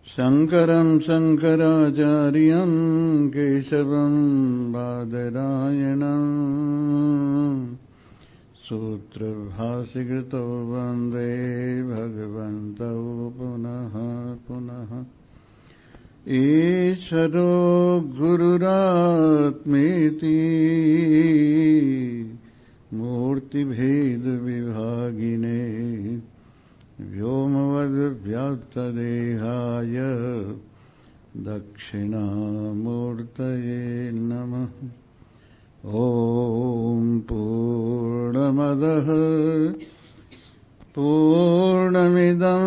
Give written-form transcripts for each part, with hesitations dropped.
शंकरं शंकराचार्यं केशवं बादरायणं सूत्रभाष्यकृतौ वन्दे भगवन्तौ पुनः पुनः। ईश्वरो गुरुरात्मेति मूर्तिभेदविभागिने व्योमवद्व्याप्तदेहाय दक्षिणामूर्तये नमः। ॐ पूर्णमदः पूर्णमिदं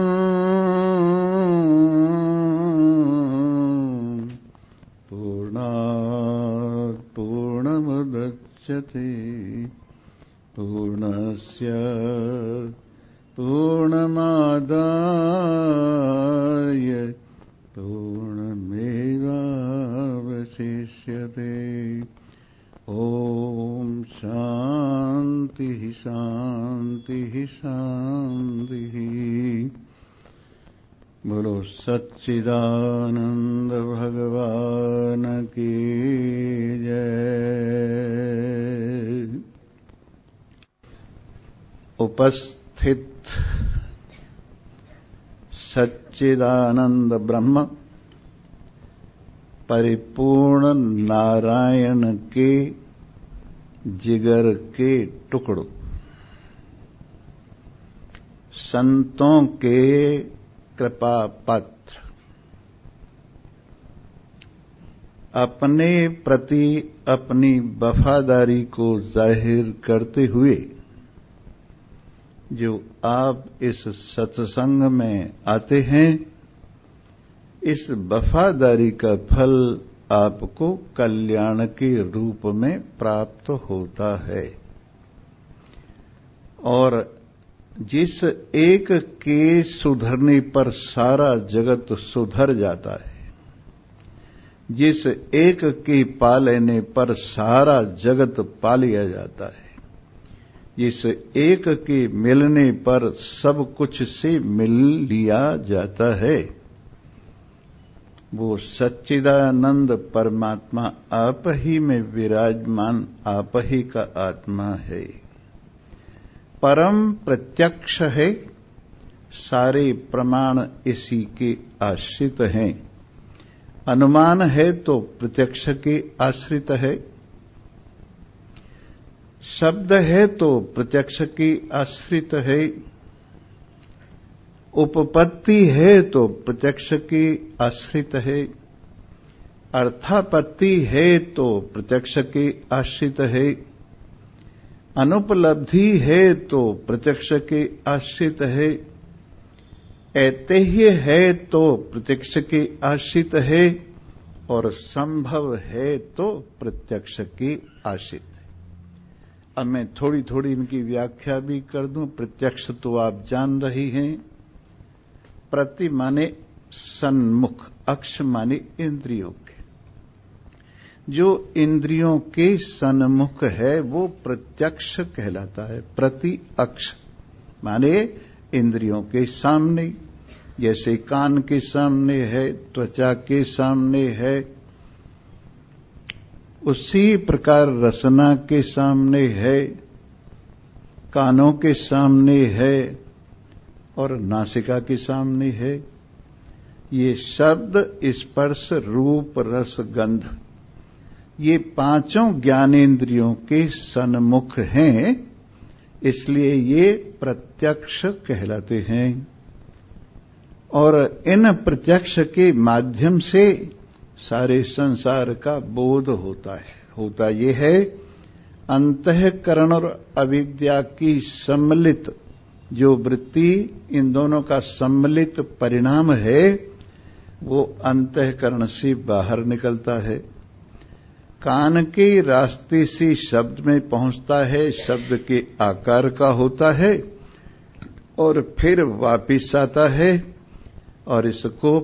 पूर्णात् पूर्णमुदच्यते पूर्णस्य पूर्णमादाय पूर्णमेवावशिष्यते। ॐ शान्तिः शान्तिः शान्तिः। बोलो सच्चिदानंद भगवान की जय। उपस्थित सच्चिदानंद ब्रह्म परिपूर्ण नारायण के जिगर के टुकड़ों, संतों के कृपा पत्र, अपने प्रति अपनी वफादारी को जाहिर करते हुए जो आप इस सत्संग में आते हैं, इस वफादारी का फल आपको कल्याण के रूप में प्राप्त होता है। और जिस एक के सुधरने पर सारा जगत सुधर जाता है, जिस एक के पा लेने पर सारा जगत पा लिया जाता है, जिस एक के मिलने पर सब कुछ से मिल लिया जाता है, वो सच्चिदानंद परमात्मा आप ही में विराजमान आप ही का आत्मा है। परम प्रत्यक्ष है, सारे प्रमाण इसी के आश्रित हैं। अनुमान है तो प्रत्यक्ष के आश्रित है, शब्द है तो प्रत्यक्ष की आश्रित है, उपपत्ति है तो प्रत्यक्ष की आश्रित है, अर्थापत्ति है तो प्रत्यक्ष की आश्रित है, अनुपलब्धि है तो प्रत्यक्ष के आश्रित है, ऐतिह्य है तो प्रत्यक्ष के आश्रित है, और संभव है तो प्रत्यक्ष के आश्रित है। अब मैं थोड़ी थोड़ी इनकी व्याख्या भी कर दूं। प्रत्यक्ष तो आप जान रही हैं। प्रति माने सन्मुख, अक्ष माने इंद्रियों के। जो इंद्रियों के सन्मुख है वो प्रत्यक्ष कहलाता है। प्रति अक्ष माने इंद्रियों के सामने, जैसे कान के सामने है, त्वचा के सामने है, उसी प्रकार रसना के सामने है, कानों के सामने है और नासिका के सामने है। ये शब्द, स्पर्श, रूप, रस, गंध, ये पांचों ज्ञानेंद्रियों के सन्मुख हैं, इसलिए ये प्रत्यक्ष कहलाते हैं। और इन प्रत्यक्ष के माध्यम से सारे संसार का बोध होता है। होता ये है, अंतःकरण और अविद्या की सम्मिलित जो वृत्ति, इन दोनों का सम्मिलित परिणाम है, वो अंतःकरण से बाहर निकलता है, कान के रास्ते से शब्द में पहुंचता है, शब्द के आकार का होता है और फिर वापिस आता है और इसको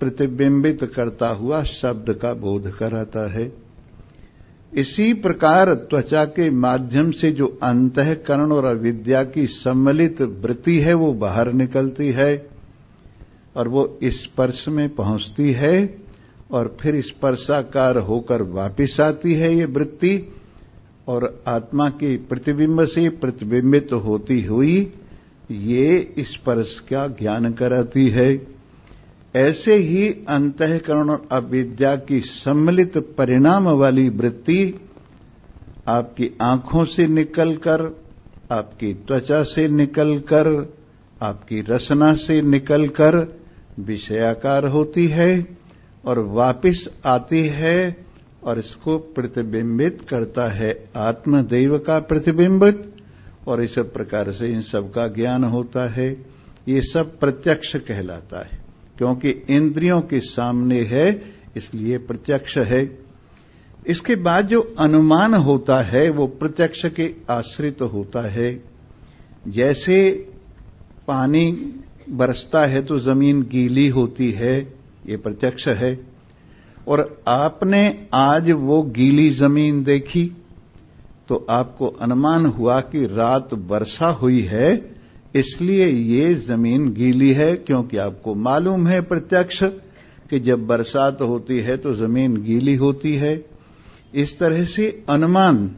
प्रतिबिंबित करता हुआ शब्द का बोध कराता है। इसी प्रकार त्वचा के माध्यम से जो अंतःकरण और अविद्या की सम्मिलित वृत्ति है वो बाहर निकलती है और वो स्पर्श में पहुंचती है और फिर स्पर्शाकार होकर वापिस आती है ये वृत्ति और आत्मा के प्रतिबिंब से प्रतिबिंबित होती हुई ये स्पर्श का ज्ञान कराती है। ऐसे ही अंतःकरण और अविद्या की सम्मिलित परिणाम वाली वृत्ति आपकी आंखों से निकलकर, आपकी त्वचा से निकलकर, आपकी रसना से निकलकर विषयाकार होती है और वापिस आती है और इसको प्रतिबिंबित करता है आत्मदैव का प्रतिबिंबित, और इस प्रकार से इन सब का ज्ञान होता है। ये सब प्रत्यक्ष कहलाता है, क्योंकि इंद्रियों के सामने है इसलिए प्रत्यक्ष है। इसके बाद जो अनुमान होता है वो प्रत्यक्ष के आश्रित होता है। जैसे पानी बरसता है तो जमीन गीली होती है, ये प्रत्यक्ष है, और आपने आज वो गीली जमीन देखी तो आपको अनुमान हुआ कि रात वर्षा हुई है, इसलिए ये जमीन गीली है, क्योंकि आपको मालूम है प्रत्यक्ष कि जब बरसात होती है तो जमीन गीली होती है। इस तरह से अनुमान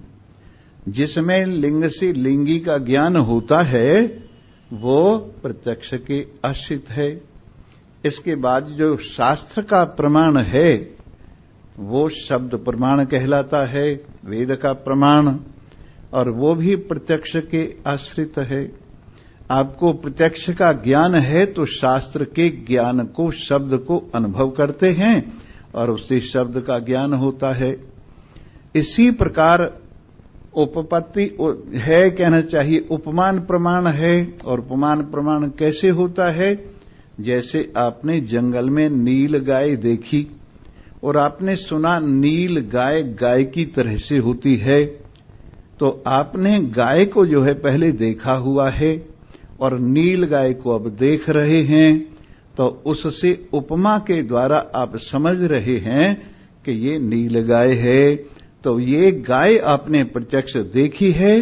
जिसमें लिंग से लिंगी का ज्ञान होता है वो प्रत्यक्ष के आश्रित है। इसके बाद जो शास्त्र का प्रमाण है वो शब्द प्रमाण कहलाता है, वेद का प्रमाण, और वो भी प्रत्यक्ष के आश्रित है। आपको प्रत्यक्ष का ज्ञान है तो शास्त्र के ज्ञान को, शब्द को अनुभव करते हैं और उससे शब्द का ज्ञान होता है। इसी प्रकार उपपत्ति है, कहना चाहिए उपमान प्रमाण है। और उपमान प्रमाण कैसे होता है? जैसे आपने जंगल में नील गाय देखी और आपने सुना नील गाय गाय की तरह से होती है, तो आपने गाय को जो है पहले देखा हुआ है और नील गाय को अब देख रहे हैं, तो उससे उपमा के द्वारा आप समझ रहे हैं कि ये नील गाय है। तो ये गाय आपने प्रत्यक्ष देखी है,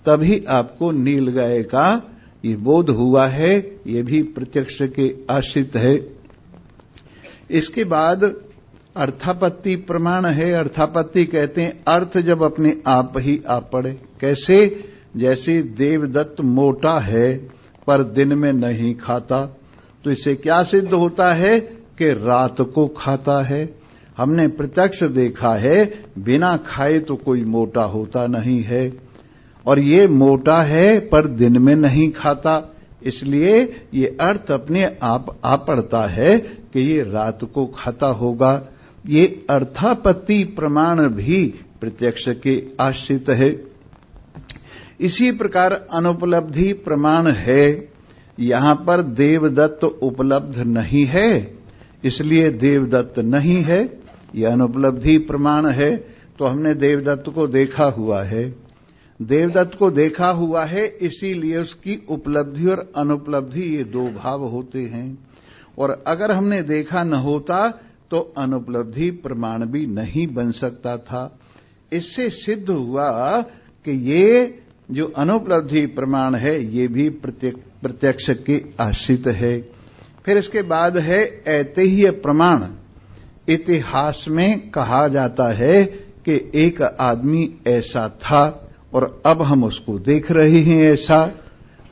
तभी आपको नील गाय का ये बोध हुआ है, ये भी प्रत्यक्ष के आश्रित है। इसके बाद अर्थापत्ति प्रमाण है। अर्थापत्ति कहते हैं अर्थ जब अपने आप ही आ पड़े। कैसे? जैसे देवदत्त मोटा है पर दिन में नहीं खाता, तो इससे क्या सिद्ध होता है कि रात को खाता है। हमने प्रत्यक्ष देखा है बिना खाए तो कोई मोटा होता नहीं है, और ये मोटा है पर दिन में नहीं खाता, इसलिए ये अर्थ अपने आप आ पड़ता है कि ये रात को खाता होगा। ये अर्थापत्ति प्रमाण भी प्रत्यक्ष के आश्रित है। इसी प्रकार अनुपलब्धि प्रमाण है। यहां पर देवदत्त उपलब्ध नहीं है, इसलिए देवदत्त नहीं है, यह अनुपलब्धि प्रमाण है। तो हमने देवदत्त को देखा हुआ है, देवदत्त को देखा हुआ है, इसीलिए उसकी उपलब्धि और अनुपलब्धि ये दो भाव होते हैं। और अगर हमने देखा न होता तो अनुपलब्धि प्रमाण भी नहीं बन सकता था। इससे सिद्ध हुआ कि ये जो अनुपलब्धि प्रमाण है ये भी प्रत्यक्ष के आश्रित है। फिर इसके बाद है ऐतिह्य प्रमाण। इतिहास में कहा जाता है कि एक आदमी ऐसा था और अब हम उसको देख रहे हैं ऐसा,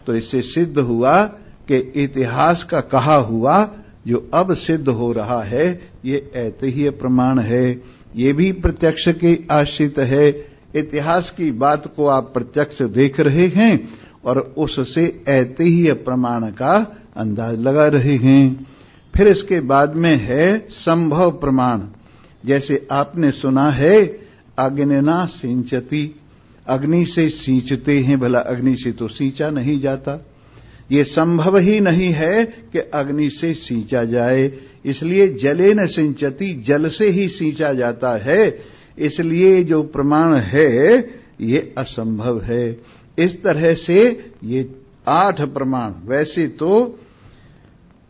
तो इससे सिद्ध हुआ कि इतिहास का कहा हुआ जो अब सिद्ध हो रहा है ये ऐतिह्य प्रमाण है, ये भी प्रत्यक्ष के आश्रित है। इतिहास की बात को आप प्रत्यक्ष देख रहे हैं और उससे ऐतिह्य प्रमाण का अंदाज लगा रहे हैं। फिर इसके बाद में है संभव प्रमाण। जैसे आपने सुना है अग्निना सिंचती, अग्नि से सींचते हैं, भला अग्नि से तो सींचा नहीं जाता, ये संभव ही नहीं है कि अग्नि से सींचा जाए, इसलिए जले न सिंचती, जल से ही सींचा जाता है, इसलिए जो प्रमाण है ये असंभव है। इस तरह से ये 8 प्रमाण। वैसे तो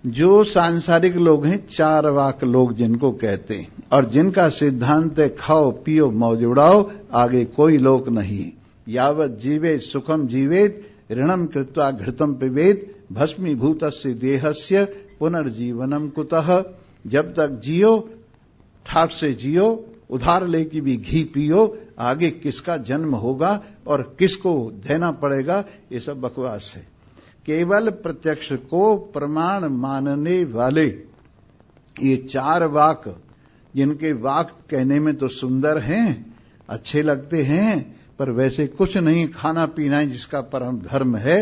जो सांसारिक लोग हैं, चारवाक लोग जिनको कहते हैं, और जिनका सिद्धांत है खाओ पियो मौज उड़ाओ, आगे कोई लोक नहीं, यावत जीवेत सुखम जीवेत ऋणम कृत्वा घृतम पिबेत भस्मीभूतस्य देहस्य पुनर्जीवनम कुतः। जब तक जियो ठाठ से जियो, उधार लेके भी घी पियो, आगे किसका जन्म होगा और किसको देना पड़ेगा, ये सब बकवास है। केवल प्रत्यक्ष को प्रमाण मानने वाले ये 4 वाक, जिनके वाक कहने में तो सुंदर हैं, अच्छे लगते हैं, पर वैसे कुछ नहीं, खाना पीना है जिसका परम धर्म है।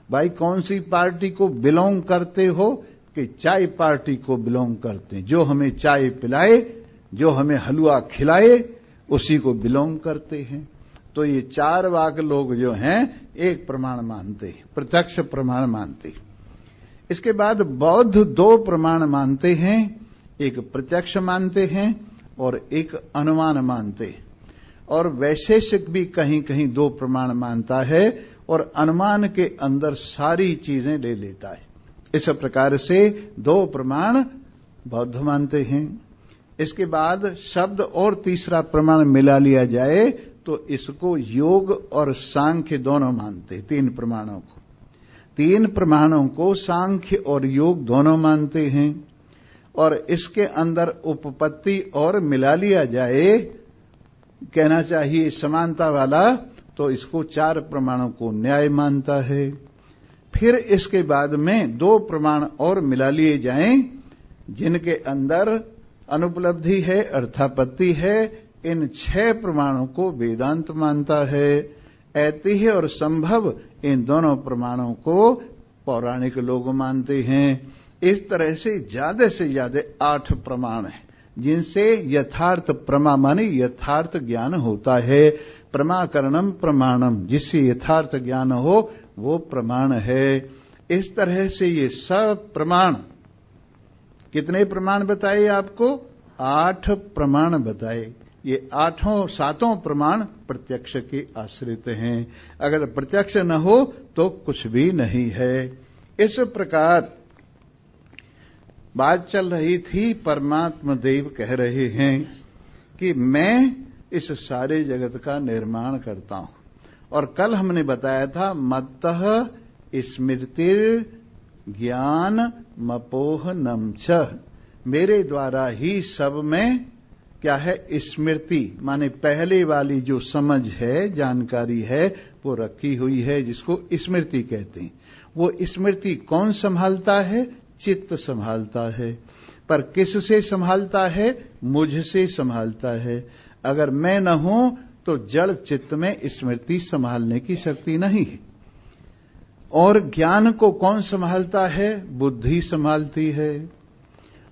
भाई कौन सी पार्टी को बिलोंग करते हो कि चाय पार्टी को बिलोंग करते हैं, जो हमें चाय पिलाए, जो हमें हलवा खिलाए, उसी को बिलोंग करते हैं। तो ये 4 वाक लोग जो हैं एक प्रमाण मानते हैं, प्रत्यक्ष प्रमाण मानते हैं। इसके बाद बौद्ध 2 प्रमाण मानते हैं, एक प्रत्यक्ष मानते हैं और एक अनुमान मानते हैं, और वैशेषिक भी कहीं कहीं 2 प्रमाण मानता है और अनुमान के अंदर सारी चीजें ले लेता है। इस प्रकार से 2 प्रमाण बौद्ध मानते हैं। इसके बाद शब्द और तीसरा प्रमाण मिला लिया जाए तो इसको योग और सांख्य दोनों मानते, 3 प्रमाणों को। 3 प्रमाणों को सांख्य और योग दोनों मानते हैं, और इसके अंदर उपपत्ति और मिला लिया जाए, कहना चाहिए समानता वाला, तो इसको 4 प्रमाणों को न्याय मानता है। फिर इसके बाद में 2 प्रमाण और मिला लिए जाएं, जिनके अंदर अनुपलब्धि है, अर्थापत्ति है, इन 6 प्रमाणों को वेदांत मानता है। ऐतिह्य और संभव इन दोनों प्रमाणों को पौराणिक लोग मानते हैं। इस तरह से ज्यादा 8 प्रमाण हैं, जिनसे यथार्थ प्रमा माने यथार्थ ज्ञान होता है। प्रमाकरणम प्रमाणम, जिससे यथार्थ ज्ञान हो वो प्रमाण है। इस तरह से ये सब प्रमाण, कितने प्रमाण बताए आपको? 8 प्रमाण बताए। ये 7 प्रमाण प्रत्यक्ष के आश्रित हैं। अगर प्रत्यक्ष न हो तो कुछ भी नहीं है। इस प्रकार बात चल रही थी। परमात्मा देव कह रहे हैं कि मैं इस सारे जगत का निर्माण करता हूं, और कल हमने बताया था मत्तः स्मृतिर ज्ञान मपोहनम च, मेरे द्वारा ही सब में क्या है, स्मृति माने पहले वाली जो समझ है, जानकारी है, वो रखी हुई है, जिसको स्मृति कहते हैं। वो स्मृति कौन संभालता है? चित्त संभालता है। पर किससे संभालता है? मुझसे संभालता है। अगर मैं न हूं तो जड़ चित्त में स्मृति संभालने की शक्ति नहीं है। और ज्ञान को कौन संभालता है? बुद्धि संभालती है।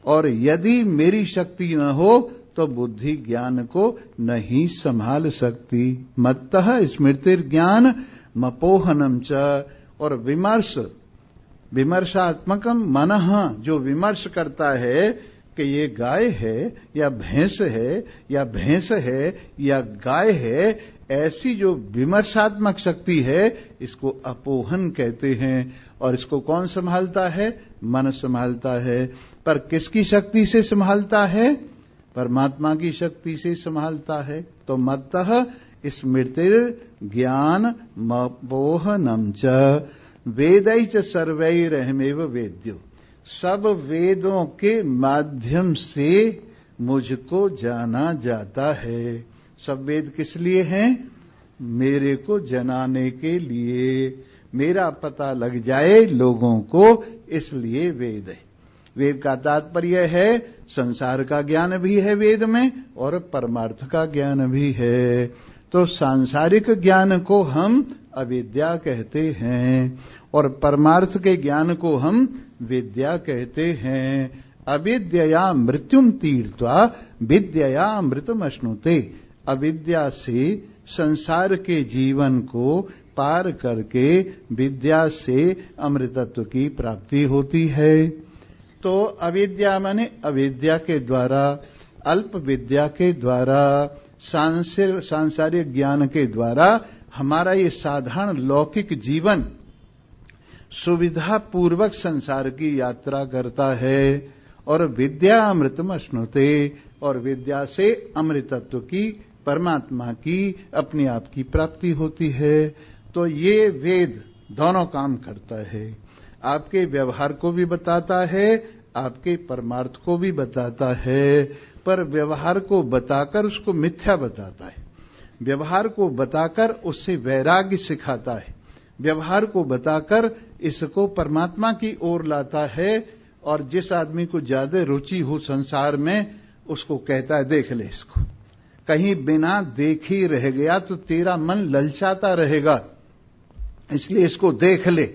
और यदि मेरी शक्ति न हो तो बुद्धि ज्ञान को नहीं संभाल सकती। मत्तः स्मृतिर ज्ञान मपोहनम च, और विमर्शात्मकम मनः, जो विमर्श करता है कि ये गाय है या भैंस है या भैंस है या गाय है, ऐसी जो विमर्शात्मक शक्ति है, इसको अपोहन कहते हैं। और इसको कौन संभालता है? मन संभालता है। पर किसकी शक्ति से संभालता है? परमात्मा की शक्ति से संभालता है। तो मत्तः स्मृतिर ज्ञान मपोहनम च, वेदै च सर्वैरहमेव वेद्यो, सब वेदों के माध्यम से मुझको जाना जाता है। सब वेद किस लिए हैं? मेरे को जनाने के लिए, मेरा पता लग जाए लोगों को, इसलिए वेद है। वेद का तात्पर्य है संसार का ज्ञान भी है वेद में और परमार्थ का ज्ञान भी है। तो सांसारिक ज्ञान को हम अविद्या कहते हैं और परमार्थ के ज्ञान को हम विद्या कहते हैं। अविद्यया मृत्युम तीर्त्वा विद्यया अमृतम अश्नुते। अविद्या से संसार के जीवन को पार करके विद्या से अमृतत्व की प्राप्ति होती है। तो अविद्या माने अविद्या के द्वारा, अल्प विद्या के द्वारा, सांसारिक ज्ञान के द्वारा हमारा ये साधारण लौकिक जीवन सुविधा पूर्वक संसार की यात्रा करता है। और विद्या अमृतम अश्नुते, और विद्या से अमृतत्व की, परमात्मा की, अपने आप की प्राप्ति होती है। तो ये वेद दोनों काम करता है, आपके व्यवहार को भी बताता है, आपके परमार्थ को भी बताता है। पर व्यवहार को बताकर उसको मिथ्या बताता है, व्यवहार को बताकर उससे वैराग्य सिखाता है, व्यवहार को बताकर इसको परमात्मा की ओर लाता है। और जिस आदमी को ज्यादा रुचि हो संसार में उसको कहता है देख ले इसको, कहीं बिना देखे ही रह गया तो तेरा मन ललचाता रहेगा, इसलिए इसको देख ले।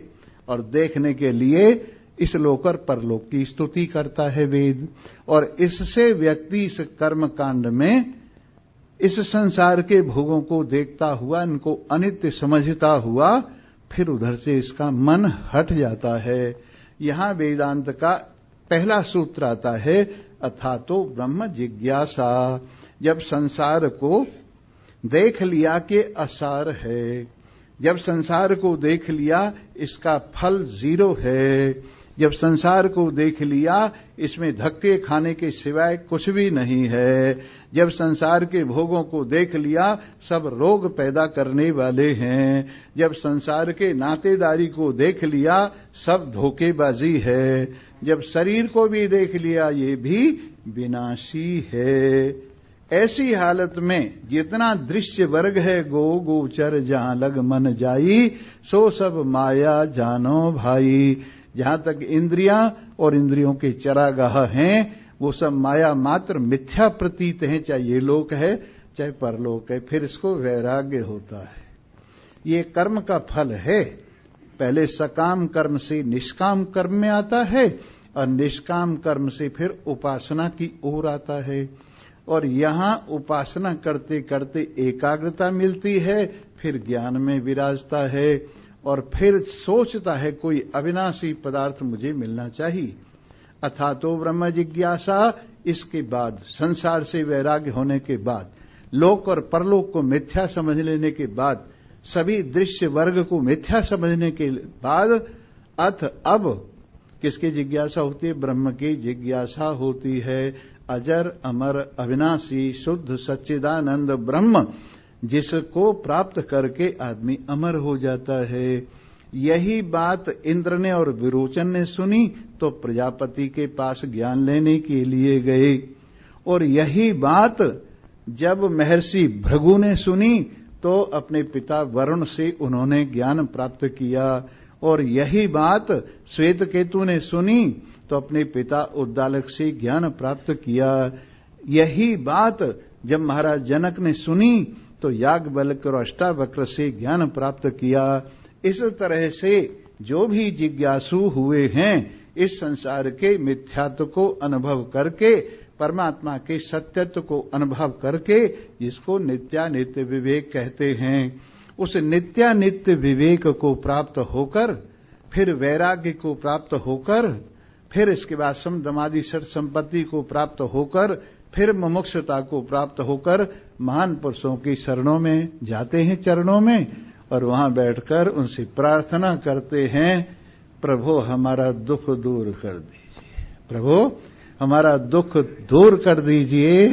और देखने के लिए इस लोक और परलोक की स्तुति करता है वेद। और इससे व्यक्ति इस कर्म कांड में इस संसार के भोगों को देखता हुआ, इनको अनित्य समझता हुआ, फिर उधर से इसका मन हट जाता है। यहां वेदांत का पहला सूत्र आता है अथातो ब्रह्म जिज्ञासा। जब संसार को देख लिया कि असार है, जब संसार को देख लिया इसका फल 0 है, जब संसार को देख लिया इसमें धक्के खाने के सिवाय कुछ भी नहीं है, जब संसार के भोगों को देख लिया सब रोग पैदा करने वाले हैं, जब संसार के नातेदारी को देख लिया सब धोखेबाजी है, जब शरीर को भी देख लिया ये भी विनाशी है, ऐसी हालत में जितना दृश्य वर्ग है गो गोचर जहां लग मन जाई, सो सब माया जानो भाई। जहां तक इंद्रियां और इंद्रियों के चरागाह हैं वो सब माया मात्र मिथ्या प्रतीत हैं, चाहे ये लोक है चाहे परलोक है। फिर इसको वैराग्य होता है। ये कर्म का फल है, पहले सकाम कर्म से निष्काम कर्म में आता है और निष्काम कर्म से फिर उपासना की ओर आता है। और यहां उपासना करते करते एकाग्रता मिलती है, फिर ज्ञान में विराजता है और फिर सोचता है कोई अविनाशी पदार्थ मुझे मिलना चाहिए। अथातो ब्रह्म जिज्ञासा। इसके बाद संसार से वैराग्य होने के बाद, लोक और परलोक को मिथ्या समझ लेने के बाद, सभी दृश्य वर्ग को मिथ्या समझने के बाद अथ अब किसकी जिज्ञासा होती है? ब्रह्म की जिज्ञासा होती है। अजर अमर अविनाशी शुद्ध सच्चिदानंद ब्रह्म जिसको प्राप्त करके आदमी अमर हो जाता है। यही बात इंद्र ने और विरोचन ने सुनी तो प्रजापति के पास ज्ञान लेने के लिए गए, और यही बात जब महर्षि भृगु ने सुनी तो अपने पिता वरुण से उन्होंने ज्ञान प्राप्त किया, और यही बात श्वेतकेतु ने सुनी तो अपने पिता उद्दालक से ज्ञान प्राप्त किया। यही बात जब महाराज जनक ने सुनी तो याज्ञवल्क्य और अष्टावक्र से ज्ञान प्राप्त किया। इस तरह से जो भी जिज्ञासु हुए हैं इस संसार के मिथ्यात्व को अनुभव करके, परमात्मा के सत्यत्व को अनुभव करके, जिसको नित्यानित्य विवेक कहते हैं, उस नित्यानित्य विवेक को प्राप्त होकर, फिर वैराग्य को प्राप्त होकर, फिर इसके बाद समदमादि षट संपत्ति को प्राप्त होकर, फिर मुमुक्षुता को प्राप्त होकर महान पुरुषों की शरणों में जाते हैं, चरणों में, और वहां बैठकर उनसे प्रार्थना करते हैं, प्रभु हमारा दुख दूर कर दीजिए, प्रभु हमारा दुख दूर कर दीजिए।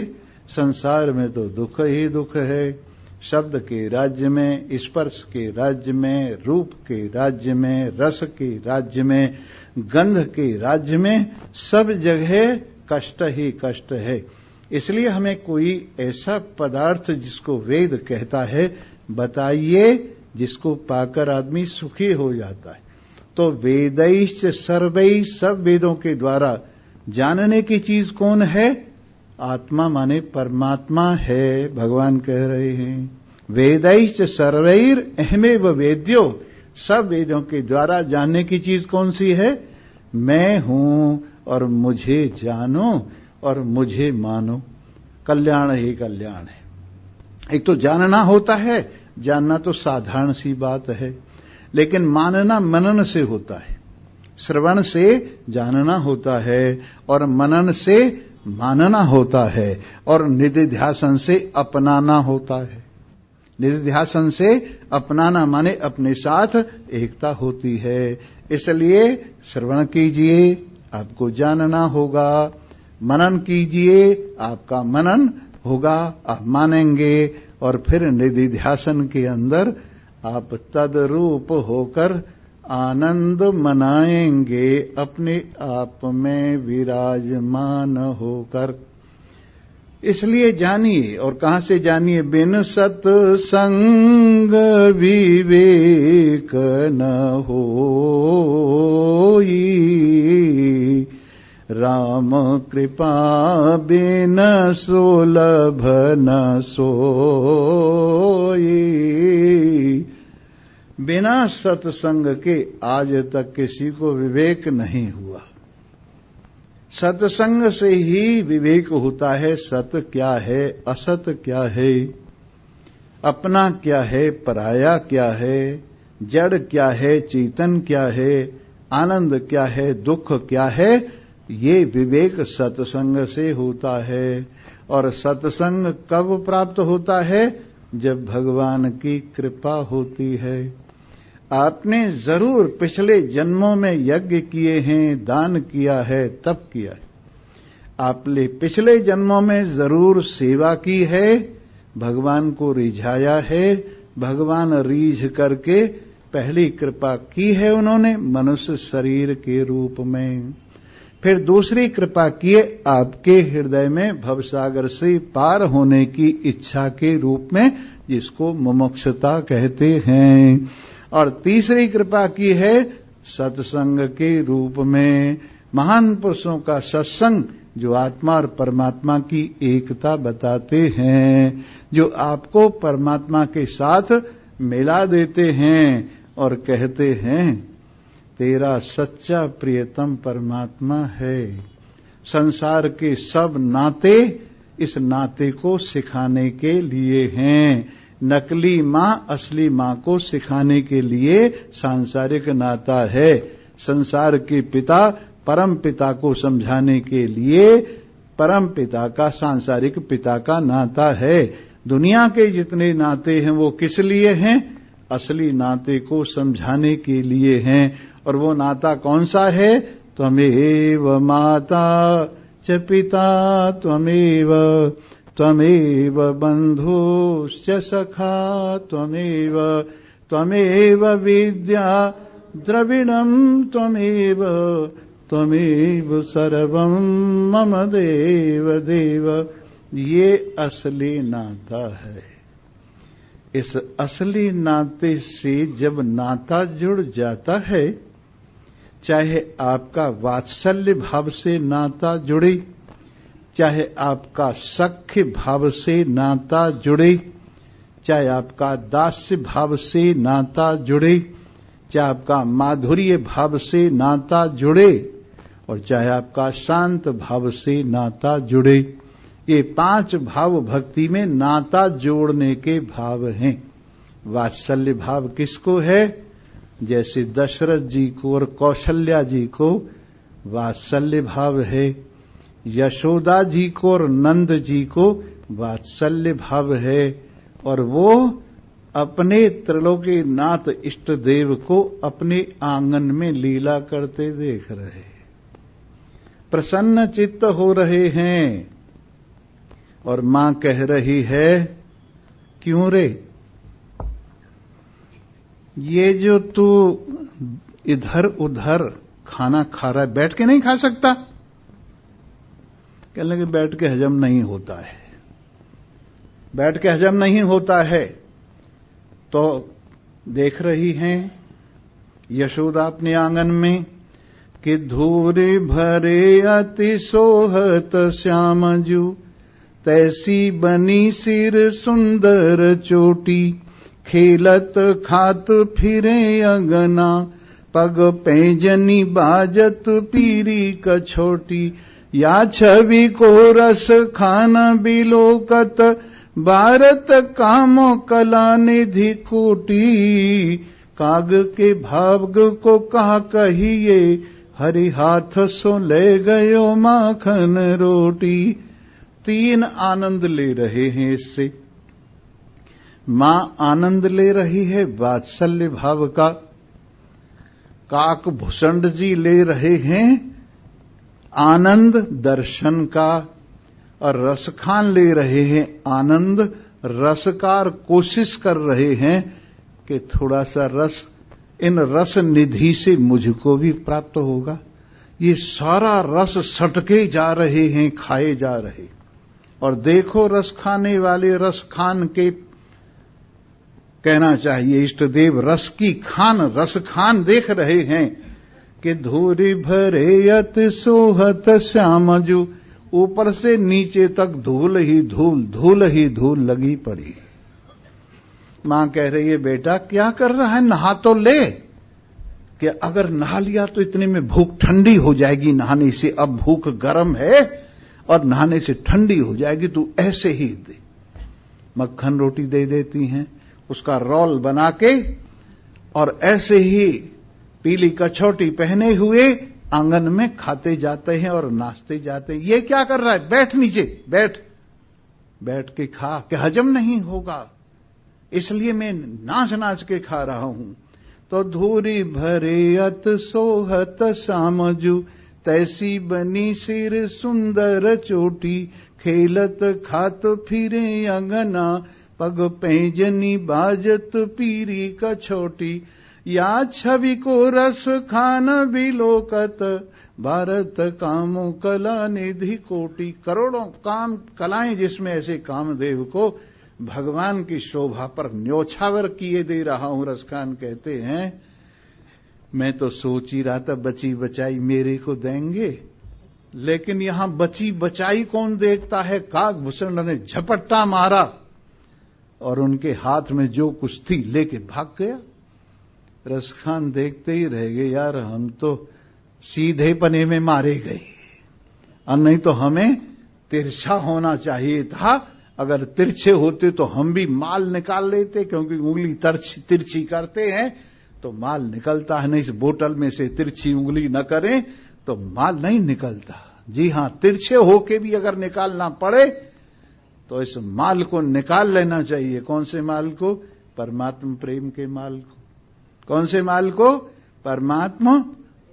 संसार में तो दुख ही दुख है। शब्द के राज्य में, स्पर्श के राज्य में, रूप के राज्य में, रस के राज्य में, गंध के राज्य में, सब जगह कष्ट ही कष्ट है। इसलिए हमें कोई ऐसा पदार्थ जिसको वेद कहता है बताइए, जिसको पाकर आदमी सुखी हो जाता है। तो वेदैश्च सर्वैः, सब वेदों के द्वारा जानने की चीज कौन है? आत्मा माने परमात्मा है। भगवान कह रहे हैं वेदैश्च सर्वैर अहमेव वेद्यो, सब वेदों के द्वारा जानने की चीज कौन सी है? मैं हूं और मुझे जानो और मुझे मानो। कल्याण ही कल्याण है। एक तो जानना होता है, जानना तो साधारण सी बात है, लेकिन मानना मनन से होता है। श्रवण से जानना होता है और मनन से मानना होता है और निधिध्यासन से अपनाना होता है। निधिध्यासन से अपनाना माने अपने साथ एकता होती है। इसलिए श्रवण कीजिए, आपको जानना होगा। मनन कीजिए, आपका मनन होगा, आप मानेंगे और फिर निधिध्यासन के अंदर आप तदरूप होकर आनंद मनाएंगे, अपने आप में विराजमान होकर। इसलिए जानिए, और कहां से जानिए? बिन सत्संग विवेक न होई, राम कृपा बिन सुलभ न सोई। बिना सत्संग के आज तक किसी को विवेक नहीं हुआ। सत्संग से ही विवेक होता है। सत क्या है, असत क्या है, अपना क्या है, पराया क्या है, जड़ क्या है, चेतन क्या है, आनंद क्या है, दुख क्या है, ये विवेक सत्संग से होता है। और सत्संग कब प्राप्त होता है? जब भगवान की कृपा होती है। आपने जरूर पिछले जन्मों में यज्ञ किए हैं, दान किया है, तप किया है। आपने पिछले जन्मों में जरूर सेवा की है, भगवान को रिझाया है। भगवान रीझ करके पहली कृपा की है उन्होंने मनुष्य शरीर के रूप में। फिर दूसरी कृपा किए आपके हृदय में भवसागर से पार होने की इच्छा के रूप में, जिसको मुमुक्षुता कहते हैं। और तीसरी कृपा की है सत्संग के रूप में। महान पुरुषों का सत्संग जो आत्मा और परमात्मा की एकता बताते हैं, जो आपको परमात्मा के साथ मिला देते हैं और कहते हैं तेरा सच्चा प्रियतम परमात्मा है। संसार के सब नाते इस नाते को सिखाने के लिए हैं। नकली मां असली मां को सिखाने के लिए सांसारिक नाता है। संसार के पिता परम पिता को समझाने के लिए परम पिता का सांसारिक पिता का नाता है। दुनिया के जितने नाते हैं वो किस लिए हैं? असली नाते को समझाने के लिए हैं। और वो नाता कौन सा है? त्वमेव माता च पिता त्वमेव, त्वमेव बन्धुश्च सखा त्वमेव, त्वमेव विद्या द्रविणं त्वमेव, त्वमेव सर्वं मम देव देव। ये असली नाता है। इस असली नाते से जब नाता जुड़ जाता है, चाहे आपका वात्सल्य भाव से नाता जुड़े, चाहे आपका सख्य भाव से नाता जुड़े, चाहे आपका दास्य भाव से नाता जुड़े, चाहे आपका माधुर्य भाव से नाता जुड़े, और चाहे आपका शांत भाव से नाता जुड़े। ये 5 भाव भक्ति में नाता जोड़ने के भाव हैं। वात्सल्य भाव किसको है? जैसे दशरथ जी को और कौशल्या जी को वात्सल्य भाव है, यशोदा जी को और नंद जी को वात्सल्य भाव है, और वो अपने त्रिलोकीनाथ इष्ट देव को अपने आंगन में लीला करते देख रहे, प्रसन्न चित्त हो रहे हैं। और मां कह रही है क्यों रे, ये जो तू इधर उधर खाना खा रहा है, बैठ के नहीं खा सकता? कहने लगे बैठ के हजम नहीं होता है, बैठ के हजम नहीं होता है। तो देख रही हैं यशोदा अपने आंगन में कि धूरी भरे अति सोहत श्यामजू, तैसी बनी सिर सुंदर चोटी, खेलत खात फिरे अगना, पग पैजनी बाजत पीरी कछोटी, या छवि को रस खाना बिलोकत, भारत कामो कला निधि कोटी, काग के भाग को कहा कहिए, हरि हाथ सो ले गयो माखन रोटी। तीन आनंद ले रहे हैं इससे। मां आनंद ले रही है वात्सल्य भाव का, काक भूषण जी ले रहे हैं आनंद दर्शन का, और रसखान ले रहे हैं आनंद रसकार। कोशिश कर रहे हैं कि थोड़ा सा रस इन रस निधि से मुझको भी प्राप्त होगा। ये सारा रस सटके जा रहे हैं, खाए जा रहे। और देखो रस खाने वाले रस खान के, कहना चाहिए इष्ट देव रस की खान, रस खान देख रहे हैं कि धूरी भरे अति सोहत श्यामजू, ऊपर से नीचे तक धूल ही धूल, धूल ही धूल लगी पड़ी। मां कह रही है बेटा क्या कर रहा है, नहा तो ले। कि अगर नहा लिया तो इतने में भूख ठंडी हो जाएगी नहाने से, अब भूख गर्म है और नहाने से ठंडी हो जाएगी, तू ऐसे ही दे। मक्खन रोटी दे देती हैं, उसका रोल बना के, और ऐसे ही पीली कछौटी पहने हुए आंगन में खाते जाते हैं और नाचते जाते हैं। ये क्या कर रहा है, बैठ नीचे, बैठ, बैठ के खा, कि हजम नहीं होगा, इसलिए मैं नाच नाच के खा रहा हूं। तो धूरी भरे अत सोहत सामजू, तैसी बनी सिर सुंदर चोटी, खेलत खात फिरे अंगना, पग पैजनी बाजत पीरी कछोटी, या छवि को रस खान बिलोकत, भारत कामो कला निधि कोटि। करोड़ों काम कलाएं जिसमें ऐसे कामदेव को भगवान की शोभा पर न्योछावर किए दे रहा हूं। रसखान कहते हैं मैं तो सोच ही रहा था बची बचाई मेरे को देंगे, लेकिन यहां बची बचाई कौन देखता है। काकभूषण ने झपट्टा मारा और उनके हाथ में जो कुछ थी लेके भाग गया। रसखान देखते ही रह गए, यार हम तो सीधे पने में मारे गए, और नहीं तो हमें तिरछा होना चाहिए था। अगर तिरछे होते तो हम भी माल निकाल लेते, क्योंकि उंगली तिरछी करते हैं तो माल निकलता है, नहीं इस बोतल में से तिरछी उंगली न करें तो माल नहीं निकलता। जी हां, तिरछे होके भी अगर निकालना पड़े तो इस माल को निकाल लेना चाहिए। कौन से माल को? परमात्मा प्रेम के माल को। कौन से माल को? परमात्मा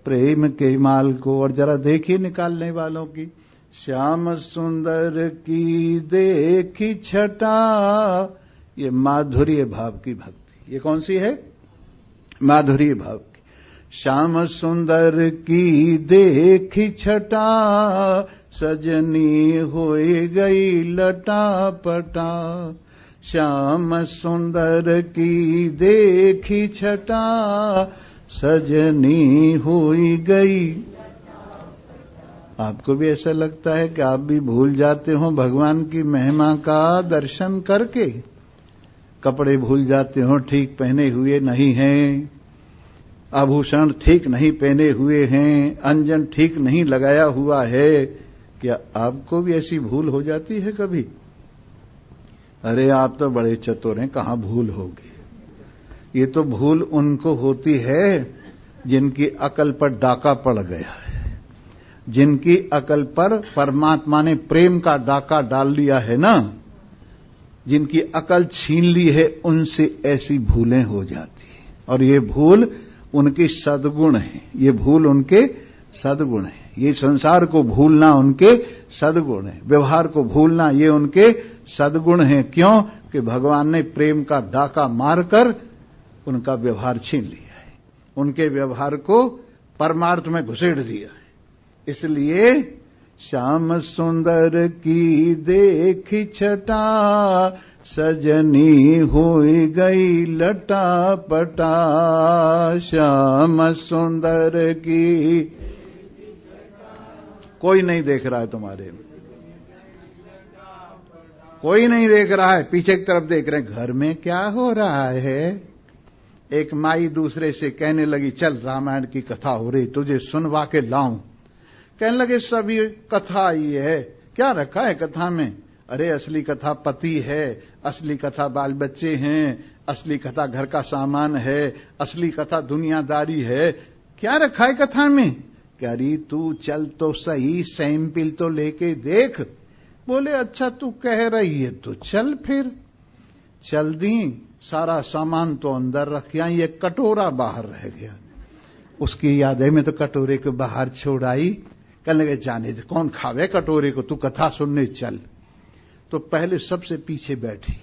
प्रेम के माल को। और जरा देखिए निकालने वालों की, श्याम सुंदर की देखी छटा, ये माधुर्य भाव की भक्ति। ये कौन सी है? माधुर्य भाव की। श्याम सुंदर की देखी छटा, सजनी होई गई लटापटा। श्याम सुंदर की देखी छटा, सजनी हुई गई। आपको भी ऐसा लगता है कि आप भी भूल जाते हो भगवान की महिमा का दर्शन करके? कपड़े भूल जाते हो ठीक पहने हुए नहीं हैं, आभूषण ठीक नहीं पहने हुए हैं, अंजन ठीक नहीं लगाया हुआ है। क्या आपको भी ऐसी भूल हो जाती है कभी? अरे आप तो बड़े चतुर हैं, कहां भूल होगी। ये तो भूल उनको होती है जिनकी अकल पर डाका पड़ गया है, जिनकी अकल पर परमात्मा ने प्रेम का डाका डाल लिया है ना, जिनकी अकल छीन ली है, उनसे ऐसी भूलें हो जाती हैं। और ये भूल उनके सद्गुण है, ये भूल उनके सद्गुण है। ये संसार को भूलना उनके सद्गुण है, व्यवहार को भूलना ये उनके सद्गुण है। क्यों? कि भगवान ने प्रेम का डाका मारकर उनका व्यवहार छीन लिया है, उनके व्यवहार को परमार्थ में घुसेड़ दिया है। इसलिए श्याम सुंदर की देखी छटा, सजनी हुई गई लटापटा। श्याम सुंदर की कोई नहीं देख रहा है तुम्हारे में, कोई नहीं देख रहा है, पीछे की तरफ देख रहे हैं घर में क्या हो रहा है। एक माई दूसरे से कहने लगी, चल रामायण की कथा हो रही, तुझे सुनवा के लाऊं। कहने लगे, सभी कथा ही है, क्या रखा है कथा में? अरे असली कथा पति है, असली कथा बाल बच्चे हैं, असली कथा घर का सामान है, असली कथा दुनियादारी है, क्या रखा है कथा में? कह रही तू चल तो सही, सैंपल तो लेके देख। बोले अच्छा तू कह रही है तो चल। फिर चल दी, सारा सामान तो अंदर रखिया, ये कटोरा बाहर रह गया। उसकी याद है, मैं तो कटोरे को बाहर छोड़ आई। कहने लगे जाने दे, कौन खावे कटोरे को, तू कथा सुनने चल। तो पहले सबसे पीछे बैठी,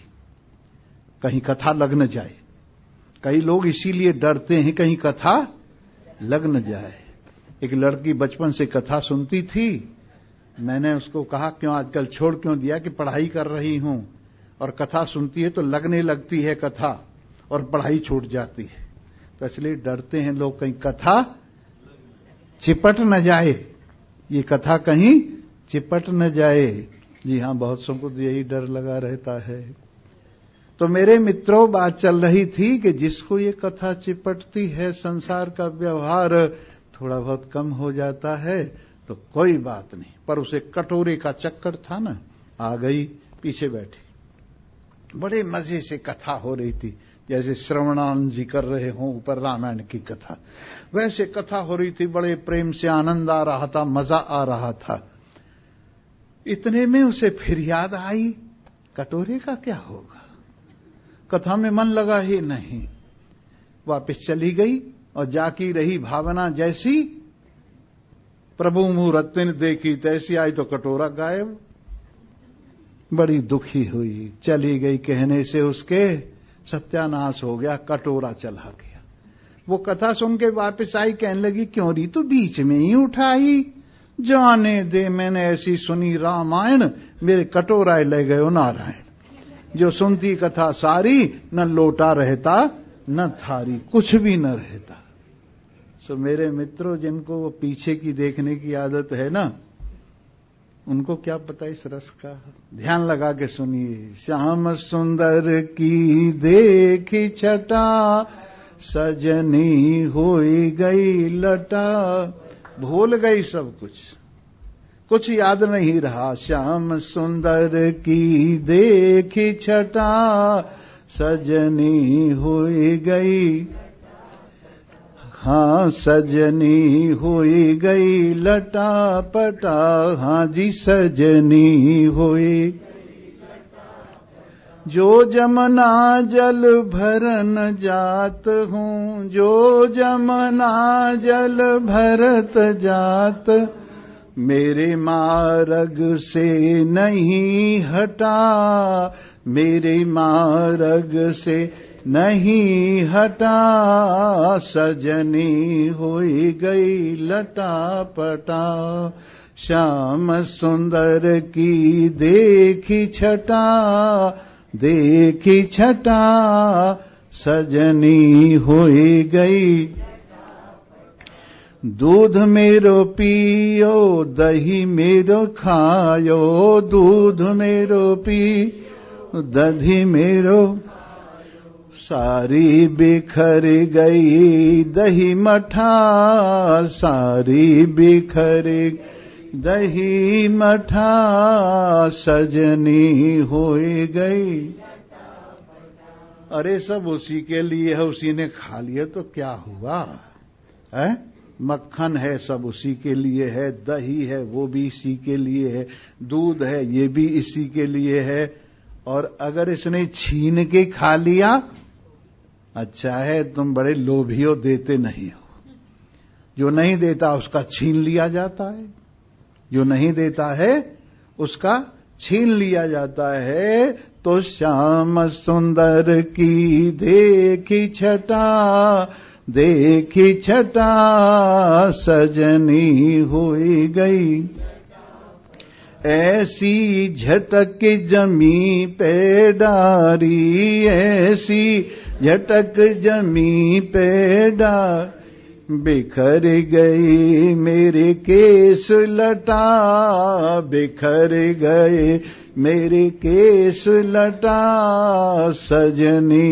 कहीं कथा लग न जाए। कई लोग इसीलिए डरते हैं कहीं कथा लग न जाए। एक लड़की बचपन से कथा सुनती थी, मैंने उसको कहा क्यों आजकल छोड़ क्यों दिया? कि पढ़ाई कर रही हूं और कथा सुनती है तो लगने लगती है कथा और पढ़ाई छूट जाती है। तो इसलिए डरते हैं लोग कहीं कथा चिपट न जाए, ये कथा कहीं चिपट न जाए। जी हां, बहुत सबको यही डर लगा रहता है। तो मेरे मित्रों, बात चल रही थी कि जिसको ये कथा चिपटती है, संसार का व्यवहार थोड़ा बहुत कम हो जाता है तो कोई बात नहीं, पर उसे कटोरे का चक्कर था ना। आ गई, पीछे बैठी, बड़े मजे से कथा हो रही थी, जैसे श्रवणानंद जी कर रहे हों ऊपर रामायण की कथा, वैसे कथा हो रही थी। बड़े प्रेम से आनंद आ रहा था, मजा आ रहा था। इतने में उसे फिर याद आई, कटोरे का क्या होगा? कथा में मन लगा ही नहीं, वापस चली गई और जाकी रही भावना जैसी। प्रभु मुहूर्त ने देखी तैसी आई तो कटोरा गायब। बड़ी दुखी हुई, चली गई, कहने से उसके सत्यानाश हो गया, कटोरा चला गया। वो कथा सुन के वापस आई, कहने लगी क्यों री तू बीच में ही उठाई? जाने दे, मैंने ऐसी सुनी रामायण, मेरे कटोरा ले गयो नारायण। जो सुनती कथा सारी, न लोटा रहता न थारी, कुछ भी न रहता। सो मेरे मित्रों, जिनको वो पीछे की देखने की आदत है ना, उनको क्या पता इस रस का। ध्यान लगा के सुनिए। श्याम सुंदर की देखी छटा, सजनी होई गई लटा। भूल गई सब कुछ, कुछ याद नहीं रहा। श्याम सुंदर की देखी छटा, सजनी होई गई, हाँ सजनी हुई गई लटा पटा। हाँ जी सजनी हुई। जो जमुना जल भरन जात हूँ, जो जमुना जल भरत जात, मेरे मार्ग से नहीं हटा, मेरे मार्ग से नहीं हटा। सजनी हुई गई लटा पटा, श्याम सुंदर की देखी छटा, देखी छटा, सजनी हुई गई। दूध मेरो पियो, दही मेरो खायो, दूध मेरो पियो, दही मेरो, सारी बिखर गई दही मठा, सारी बिखर दही मठा, सजनी होई गई। अरे सब उसी के लिए है, उसी ने खा लिया तो क्या हुआ है? मक्खन है सब उसी के लिए है, दही है वो भी इसी के लिए है, दूध है ये भी इसी के लिए है। और अगर इसने छीन के खा लिया, अच्छा है तुम बड़े लोभी हो, देते नहीं हो। जो नहीं देता उसका छीन लिया जाता है, जो नहीं देता है उसका छीन लिया जाता है। तो श्याम सुंदर की देखी छटा, देखी छटा, सजनी हुई गई। ऐसी झटक जमी पे डारी, ऐसी झटक जमी पे डार, बिखर गई मेरे केस लटा, बिखर गए मेरे केस लटा, सजनी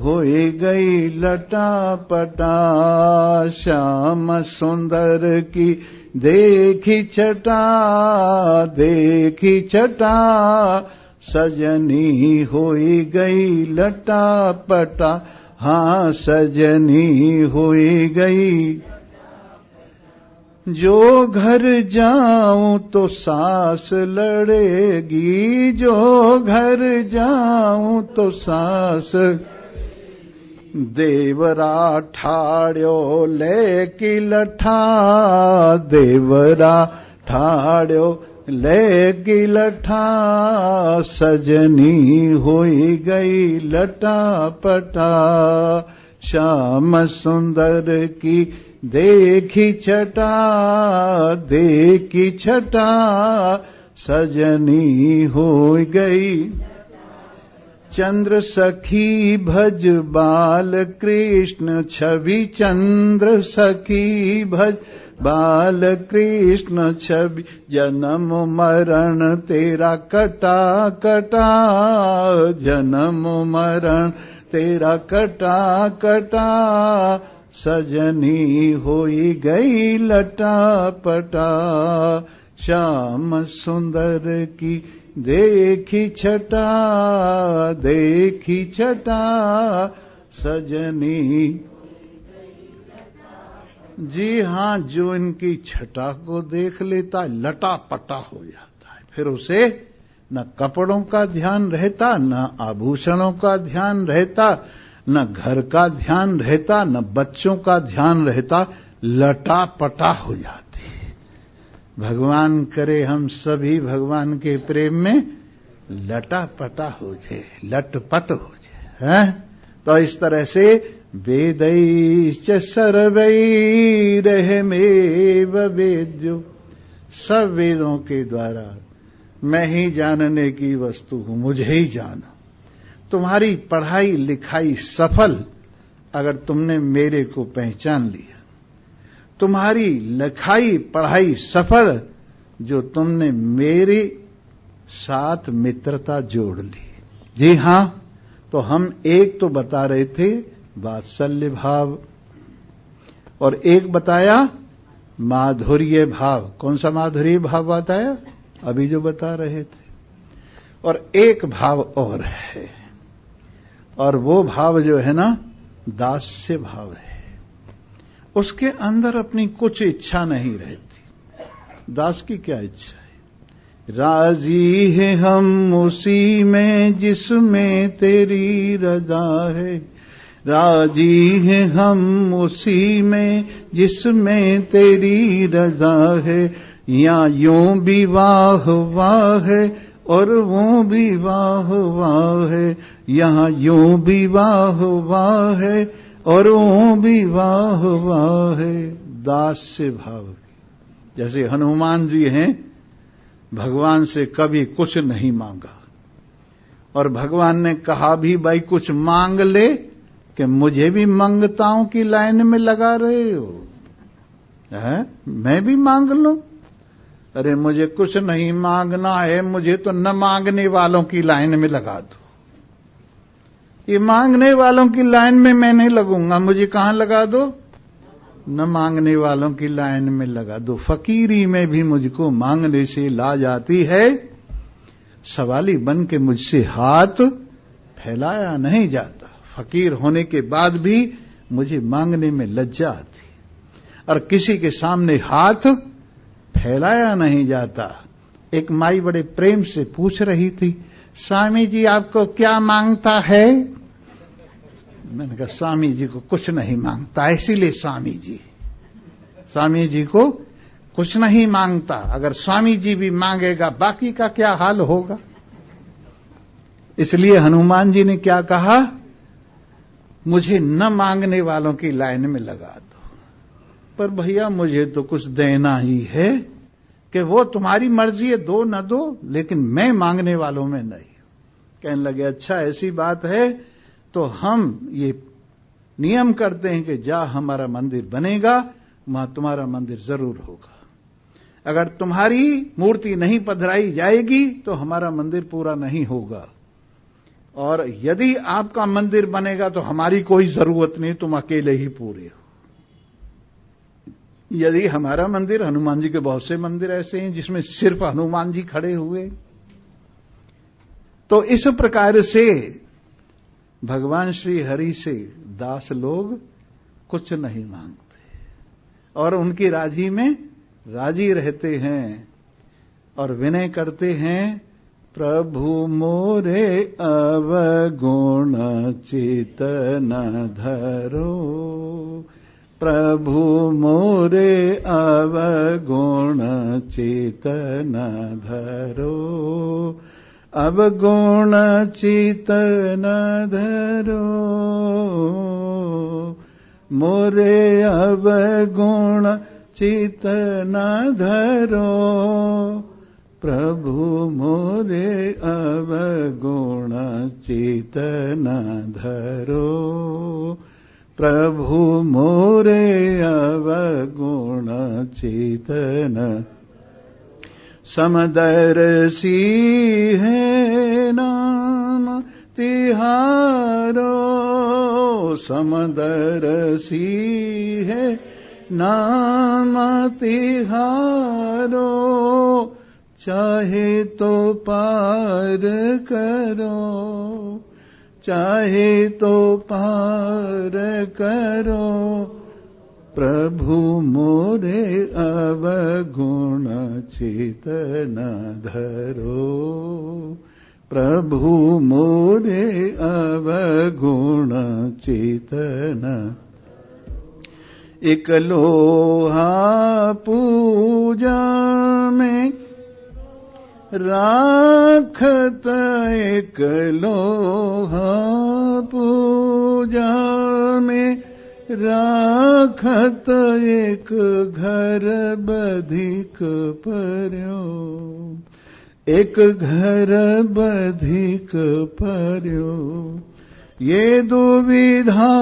होई गई लटा पटा, श्याम सुंदर की देखी छटा, देखी छटा, सजनी होई गई लटा पटा, हाँ सजनी होई गई। जो घर जाऊं तो सांस लड़ेगी, जो घर जाऊं तो सांस, देवरा ठाड़ो लेकी लठा, देवरा ठाड़ो लेकी लठा, सजनी होई गई लटा पटा, श्याम सुंदर की देखी छटा, देखी छटा, सजनी होई गई। चंद्र सखी भज बाल कृष्ण छवि, चंद्र सखी भज बाल कृष्ण छवि, जन्म मरण तेरा कटा कटा, जन्म मरण तेरा कटा कटा, सजनी होई गई लटा पटा, श्याम सुंदर की देखी छटा, देखी छटा, सजनी। जी हाँ, जो इनकी छटा को देख लेता लटा पटा हो जाता है। फिर उसे न कपड़ों का ध्यान रहता, न आभूषणों का ध्यान रहता, न घर का ध्यान रहता, न बच्चों का ध्यान रहता, लटा पटा हो जाती है। भगवान करे हम सभी भगवान के प्रेम में लटा पटा हो जाए, लटपट हो जाए। तो इस तरह से वेदैश्च सर्वैरहमेव वेद्यो, सब वेदों के द्वारा मैं ही जानने की वस्तु हूं, मुझे ही जानो। तुम्हारी पढ़ाई लिखाई सफल अगर तुमने मेरे को पहचान लिया, तुम्हारी लिखाई पढ़ाई सफल जो तुमने मेरे साथ मित्रता जोड़ ली। जी हां, तो हम एक तो बता रहे थे वात्सल्य भाव, और एक बताया माधुर्य भाव। कौन सा माधुर्य भाव बताया? अभी जो बता रहे थे। और एक भाव और है, और वो भाव जो है ना, दास्य भाव है। उसके अंदर अपनी कुछ इच्छा नहीं रहती। दास की क्या इच्छा है? राजी है हम उसी में जिसमें तेरी रजा है, राजी है हम उसी में जिसमें तेरी रजा है। या यूं भी वाह वाह है और वो भी वाह वाह है, यहाँ यूं भी वाह वाह है और वो भी वाह वाह है। दास्य भाव की, जैसे हनुमान जी हैं, भगवान से कभी कुछ नहीं मांगा, और भगवान ने कहा भी भाई कुछ मांग ले, कि मुझे भी मंगताओं की लाइन में लगा रहे हो, है? मैं भी मांग लूं? अरे मुझे कुछ नहीं मांगना है, मुझे तो न मांगने वालों की लाइन में लगा दो। ये मांगने वालों की लाइन में मैं नहीं लगूंगा, मुझे कहां लगा दो? न मांगने वालों की लाइन में लगा दो। फकीरी में भी मुझको मांगने से लाज आती है, सवाली बन के मुझसे हाथ फैलाया नहीं जाता। फकीर होने के बाद भी मुझे मांगने में लज्जा आती, और किसी के सामने हाथ फैलाया नहीं जाता। एक माई बड़े प्रेम से पूछ रही थी, स्वामी जी आपको क्या मांगता है? मैंने कहा स्वामी जी को कुछ नहीं मांगता, इसीलिए स्वामी जी को कुछ नहीं मांगता। अगर स्वामी जी भी मांगेगा बाकी का क्या हाल होगा? इसलिए हनुमान जी ने क्या कहा, मुझे न मांगने वालों की लाइन में लगा दो। पर भैया मुझे तो कुछ देना ही है, कि वो तुम्हारी मर्जी है, दो न दो, लेकिन मैं मांगने वालों में नहीं। कहने लगे अच्छा ऐसी बात है, तो हम ये नियम करते हैं कि जा हमारा मंदिर बनेगा, वहां तुम्हारा मंदिर जरूर होगा। अगर तुम्हारी मूर्ति नहीं पधराई जाएगी तो हमारा मंदिर पूरा नहीं होगा, और यदि आपका मंदिर बनेगा तो हमारी कोई जरूरत नहीं, तुम अकेले ही पूरे हो। यदि हमारा मंदिर, हनुमान जी के बहुत से मंदिर ऐसे हैं जिसमें सिर्फ हनुमान जी खड़े हुए, तो इस प्रकार से भगवान श्री हरि से दास लोग कुछ नहीं मांगते और उनकी राजी में राजी रहते हैं और विनय करते हैं। प्रभु मोरे अवगुण चित न धरो, प्रभु मोरे अवगुण चित न धरो, अवगुण चित न धरो, मोरे अवगुण चित न धरो, प्रभु मोरे अवगुण चित न धरो, प्रभु मोरे अवगुण चित न। समदर्शी है नाम तिहारो, समदर्शी है नाम तिहारो, चाहे तो पार करो, चाहे तो पार करो, प्रभु मोरे अवगुण चित न धरो, प्रभु मोरे अवगुण चित न। एक लोहा पूजा में राखत, एक लोहा पूजा में राखत, एक घर बधिक पर्यो, एक घर बधिक पर्यो, ये दुविधा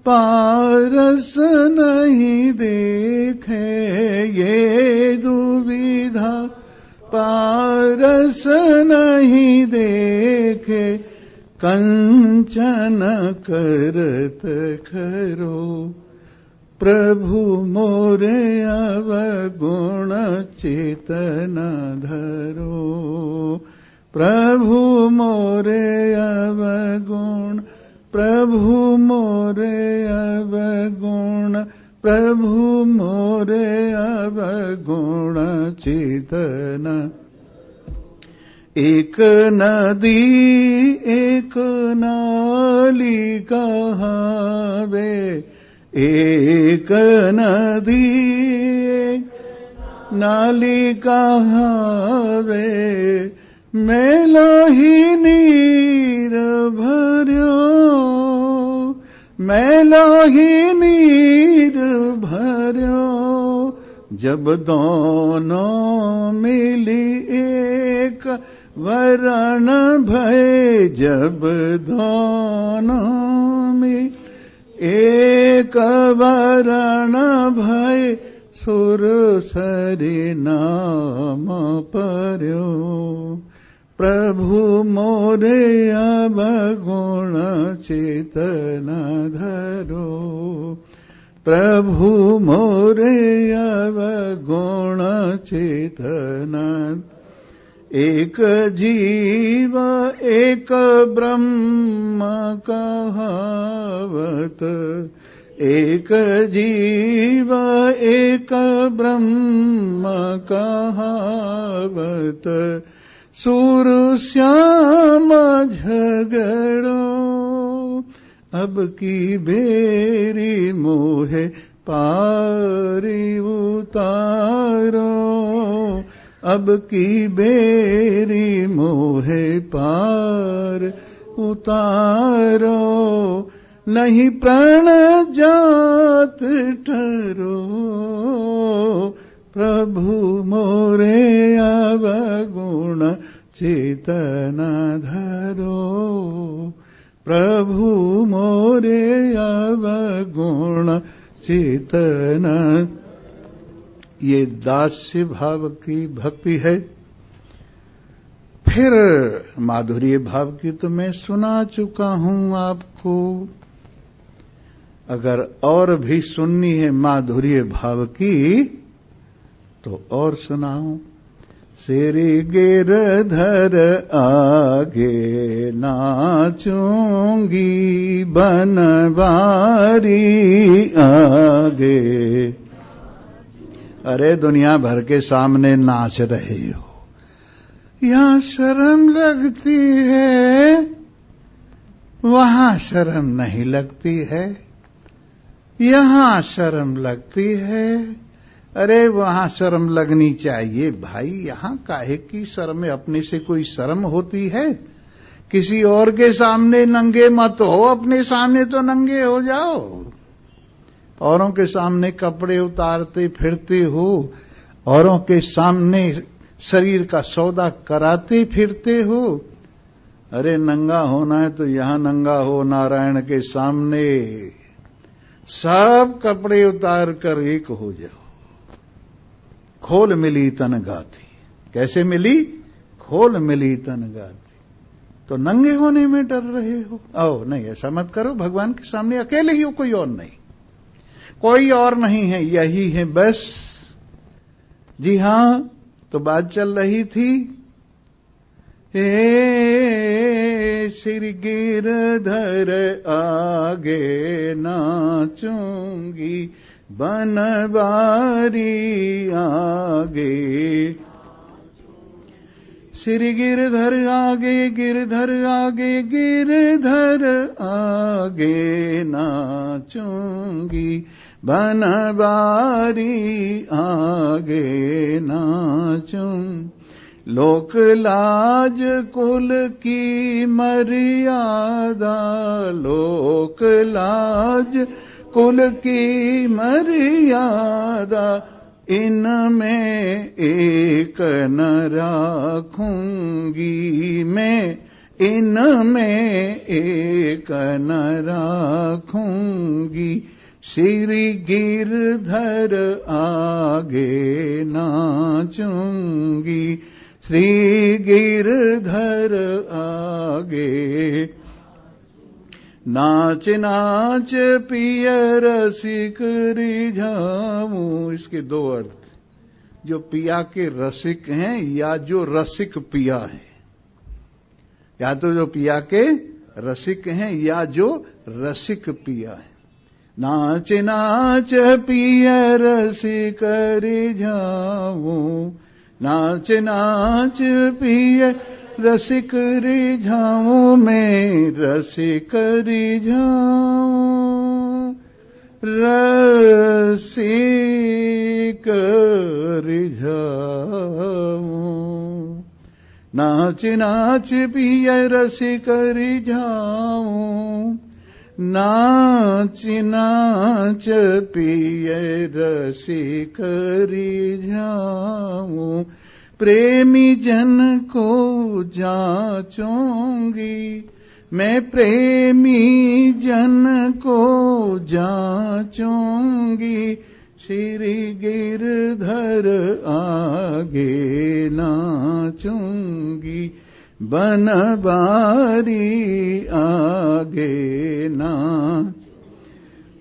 पारस नहीं देखे, ये दुविधा पारस नहीं देखे, कंचन करत खरो, प्रभु मोरे अवगुण चित न धरो, प्रभु मोरे अवगुण, प्रभु मोरे अवगुण, प्रभु मोरे अवगुण चित न। एक नदी एक नाली कहावे, एक नदी एक नाली कहावे, मेलो ही नीर भर्यो, मेलो ही नीर भर्यो, जब दोनों मिली एक वरण भय, जब दोनों में एक वरण भय, सुर सरि नाम पर्यो, प्रभु मोरे अवगुण चित न धरो, प्रभु मोरे अवगुण चित न। एक जीव एक ब्रह्म कहावत, एक जीव एक ब्रह्म कहावत, सूर श्याम झगड़ो, अब की बेरी मोहे पारी उतारो, अब की बेरी मोहे पार उतारो, नहीं प्राण जात ठहरो, प्रभु मोरे अवगुण चित न धरो, प्रभु मोरे अवगुण चेतन। ये दास्य भाव की भक्ति है। फिर माधुर्य भाव की तो मैं सुना चुका हूं आपको। अगर और भी सुननी है माधुर्य भाव की तो और सुनाऊं। श्री गिरधर आगे नाचूंगी बनवारी आगे। अरे दुनिया भर के सामने नाच रहे हो, यहां शर्म लगती है, वहां शर्म नहीं लगती है। यहां शर्म लगती है, अरे वहां शर्म लगनी चाहिए भाई। यहां काहे की शर्म है? अपने से कोई शर्म होती है? किसी और के सामने नंगे मत हो, अपने सामने तो नंगे हो जाओ। औरों के सामने कपड़े उतारते फिरते हो, औरों के सामने शरीर का सौदा कराते फिरते हो। अरे नंगा होना है तो यहां नंगा हो, नारायण के सामने। सब कपड़े उतार कर एक हो जाओ। खोल मिली तन गाती। कैसे मिली? खोल मिली तन गाती। तो नंगे होने में डर रहे हो? आओ नहीं, ऐसा मत करो। भगवान के सामने अकेले ही हो, कोई और नहीं। कोई और नहीं है, यही है बस। जी हां, तो बात चल रही थी। हे श्री गिरधर आगे नाचूंगी बनवारी आगे। श्री गिरधर आगे, गिरधर आगे, गिरधर आगे नाचूंगी बनवारी आगे नाचूं। लोक लाज कुल की मर्यादा, लोक लाज कुल की मर्यादा, इनमें एक न राखूंगी मैं, इनमें एक न राखूंगी। श्री गिरधर आगे नाचूंगी, श्री गिरधर आगे। नाच नाच पिय रसिक रिझाऊं। इसके दो अर्थ, जो पिया के रसिक हैं या जो रसिक पिया है। या तो जो पिया के रसिक हैं या जो रसिक पिया है। नाच नाच पिय रसिक रिझाऊं, नाच नाच पिय रसिक रिझाऊं, मैं रसिक रिझाऊं, रसिक रिझाऊं। नाच नाच पिय रसिक रिझाऊं, नाच नाच पिय रसिक रिझाऊं। प्रेमी जन को जांचूंगी, मैं प्रेमी जन को जांचूंगी। श्री गिरधर आगे नाचूंगी बनवारी आगे नाच।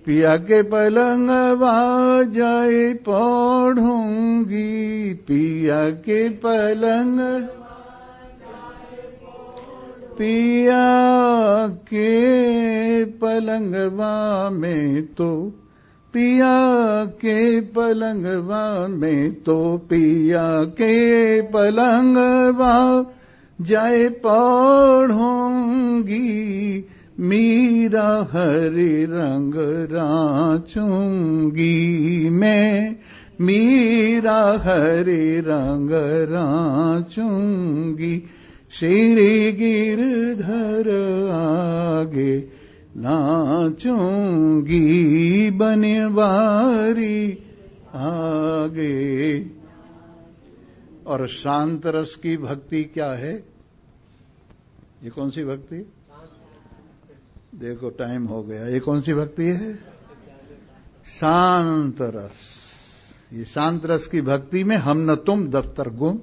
पिया के पलंग बाजाए पढ़ूंगी, पिया के पलंग, पिया के पलंगवा में तो, पिया के पलंगवा में तो, पिया के पलंगवा जाए पढ़ूंगी। मीरा हरि रंग राचूंगी मैं, मीरा हरि रंग राचूंगी। श्री गिरधर आगे नाचूंगी बनवारी आगे। और शांत रस की भक्ति क्या है? ये कौन सी भक्ति? देखो टाइम हो गया। ये कौन सी भक्ति है? शांत रस। ये शांत रस की भक्ति में हम न तुम दफ्तर गुम।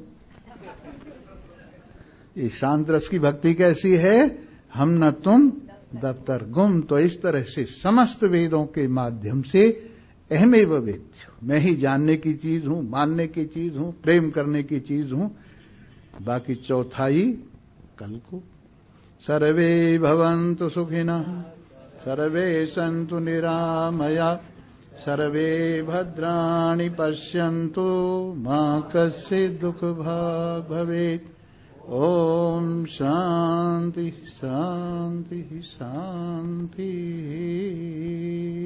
ये शांत रस की भक्ति कैसी है? हम न तुम दफ्तर गुम। तो इस तरह से समस्त वेदों के माध्यम से अहमेव वेद्यो, मैं ही जानने की चीज हूं, मानने की चीज हूं, प्रेम करने की चीज हूं। बाकी चौथाई कल को। सर्वे भवन्तु सुखिनः, सर्वे सन्तु निरामया, सर्वे भद्राणि पश्यन्तु, मा कश्चित् दुःखभाग् भवेत्। ओम शांति शांति शांति।